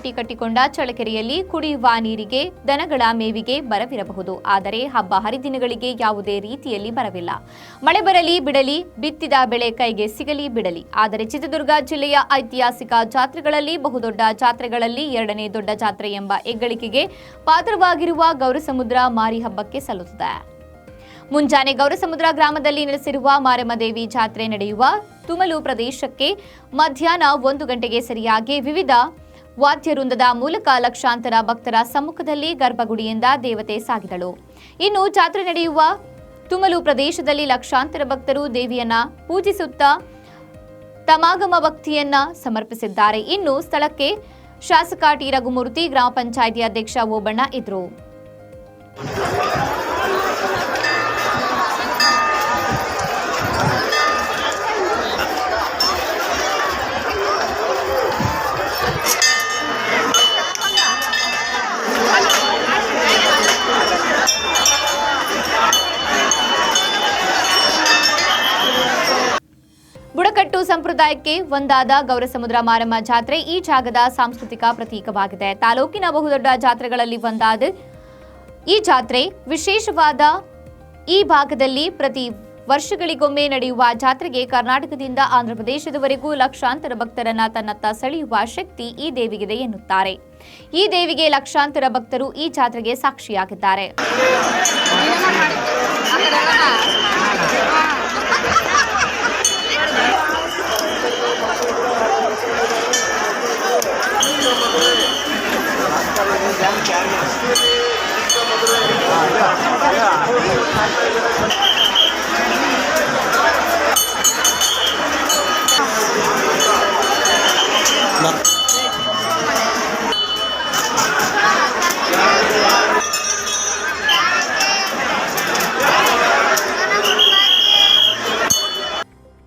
ತೊಟ್ಟಿ ಕಟ್ಟಿಕೊಂಡ ಚಳ್ಳಕೆರೆಯಲ್ಲಿ ಕುಡಿಯುವ ನೀರಿಗೆ, ದನಗಳ ಮೇವಿಗೆ ಬರವಿರಬಹುದು. ಆದರೆ ಹಬ್ಬ ಹರಿದಿನಗಳಿಗೆ ಯಾವುದೇ ರೀತಿಯಲ್ಲಿ ಬರವಿಲ್ಲ. ಮಳೆ ಬರಲಿ ಬಿಡಲಿ, ಬಿತ್ತಿದ ಬೆಳೆ ಕೈಗೆ ಸಿಗಲಿ ಬಿಡಲಿ. ಆದರೆ ಚಿತ್ರದುರ್ಗ ಜಿಲ್ಲೆಯ ಐತಿಹಾಸಿಕ ಜಾತ್ರೆಗಳಲ್ಲಿ, ಬಹುದೊಡ್ಡ ಜಾತ್ರೆಗಳಲ್ಲಿ ಎರಡನೇ ದೊಡ್ಡ ಜಾತ್ರೆ ಎಂಬ ಹೆಗ್ಗಳಿಕೆಗೆ ಪಾತ್ರವಾಗಿರುವ ಗೌರಸಮುದ್ರ ಮಾರಿ ಹಬ್ಬಕ್ಕೆ ಸಲ್ಲುತ್ತದೆ. ಮುಂಜಾನೆ ಗೌರಸಮುದ್ರ ಗ್ರಾಮದಲ್ಲಿ ನೆಲೆಸಿರುವ ಮಾರಮ್ಮದೇವಿ ಜಾತ್ರೆ ನಡೆಯುವ ತುಮಲು ಪ್ರದೇಶಕ್ಕೆ ಮಧ್ಯಾಹ್ನ 1 ಗಂಟೆಗೆ ಸರಿಯಾಗಿ ವಿವಿಧ ವಾದ್ಯವೃಂದದ ಮೂಲಕ ಲಕ್ಷಾಂತರ ಭಕ್ತರ ಸಮ್ಮುಖದಲ್ಲಿ ಗರ್ಭಗುಡಿಯಿಂದ ದೇವತೆ ಸಾಗಿದಳು. ಇನ್ನು ಜಾತ್ರೆ ನಡೆಯುವ ತುಮಲು ಪ್ರದೇಶದಲ್ಲಿ ಲಕ್ಷಾಂತರ ಭಕ್ತರು ದೇವಿಯನ್ನ ಪೂಜಿಸುತ್ತಾ ತಮಾಗಮ ಭಕ್ತಿಯನ್ನ ಸಮರ್ಪಿಸಿದ್ದಾರೆ. ಇನ್ನು ಸ್ಥಳಕ್ಕೆ ಶಾಸಕ ಟಿ ರಘುಮೂರ್ತಿ, ಗ್ರಾಮ ಪಂಚಾಯಿತಿ ಅಧ್ಯಕ್ಷ ಓಬಣ್ಣ ಇದ್ರು. ಬುಡಕಟ್ಟು ಸಂಪ್ರದಾಯಕ್ಕೆ ಒಂದಾದ ಗೌರಸಮುದ್ರ ಮಾರಮ್ಮ ಜಾತ್ರೆ ಈ ಜಾಗದ ಸಾಂಸ್ಕೃತಿಕ ಪ್ರತೀಕವಾಗಿದೆ. ತಾಲೂಕಿನ ಬಹುದೊಡ್ಡ ಜಾತ್ರೆಗಳಲ್ಲಿ ಒಂದಾದ ಈ ಜಾತ್ರೆ ವಿಶೇಷವಾದ ಈ ಭಾಗದಲ್ಲಿ ಪ್ರತಿ ವರ್ಷಗಳಿಗೊಮ್ಮೆ ನಡೆಯುವ ಜಾತ್ರೆಗೆ ಕರ್ನಾಟಕದಿಂದ ಆಂಧ್ರಪ್ರದೇಶದವರೆಗೂ ಲಕ್ಷಾಂತರ ಭಕ್ತರನ್ನ ತನ್ನತ್ತ ಸೆಳೆಯುವ ಶಕ್ತಿ ಈ ದೇವಿಗಿದೆ ಎನ್ನುತ್ತಾರೆ. ಈ ದೇವಿಗೆ ಲಕ್ಷಾಂತರ ಭಕ್ತರು ಈ ಜಾತ್ರೆಗೆ ಸಾಕ್ಷಿಯಾಗಿದ್ದಾರೆ. Yeah.